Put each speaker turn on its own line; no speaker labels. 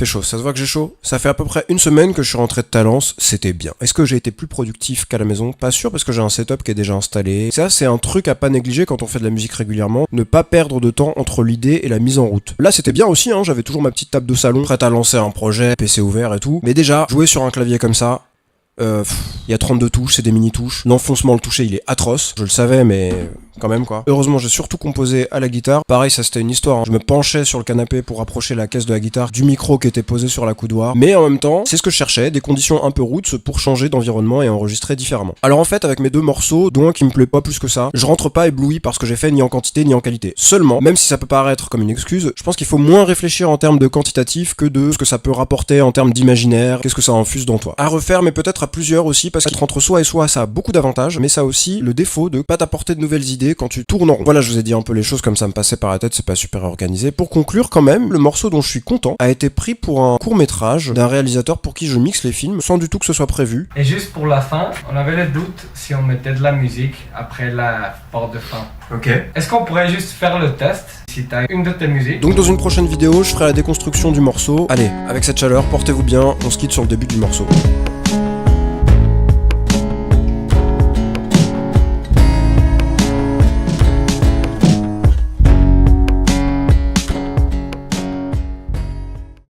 fait chaud, ça se voit que j'ai chaud. Ça fait à peu près une semaine que je suis rentré de Talence, c'était bien. Est-ce que j'ai été plus productif qu'à la maison? Pas sûr parce que j'ai un setup qui est déjà installé. Ça, c'est un truc à pas négliger quand on fait de la musique régulièrement, ne pas perdre de temps entre l'idée et la mise en route. Là, c'était bien aussi, hein, j'avais toujours ma petite table de salon, prête à lancer un projet, PC ouvert et tout. Mais déjà, jouer sur un clavier comme ça, il y a 32 touches, c'est des mini-touches. L'enfoncement, le toucher, il est atroce. Je le savais, mais quand même quoi. Heureusement, j'ai surtout composé à la guitare. Pareil, ça c'était une histoire, hein. Je me penchais sur le canapé pour approcher la caisse de la guitare du micro qui était posé sur la coudoir. Mais en même temps, c'est ce que je cherchais, des conditions un peu roots pour changer d'environnement et enregistrer différemment. Alors en fait, avec mes deux morceaux, dont un qui me plaît pas plus que ça, je rentre pas ébloui par ce que j'ai fait ni en quantité ni en qualité. Seulement, même si ça peut paraître comme une excuse, je pense qu'il faut moins réfléchir en termes de quantitatif que de ce que ça peut rapporter en termes d'imaginaire, qu'est-ce que ça infuse dans toi. À refaire, mais peut-être à plusieurs aussi, parce qu'entre soi et soi, ça a beaucoup d'avantages, mais ça a aussi le défaut de pas t'apporter de nouvelles idées quand tu tournes en rond. Voilà, je vous ai dit un peu les choses comme ça me passait par la tête, c'est pas super organisé. Pour conclure, quand même, le morceau dont je suis content a été pris pour un court-métrage d'un réalisateur pour qui je mixe les films, sans du tout que ce soit prévu.
Et juste pour la fin, on avait le doute si on mettait de la musique après la part de fin.
Ok.
Est-ce qu'on pourrait juste faire le test si t'as une de tes musiques?
Donc dans une prochaine vidéo, je ferai la déconstruction du morceau. Allez, avec cette chaleur, portez-vous bien, on se quitte sur le début du morceau.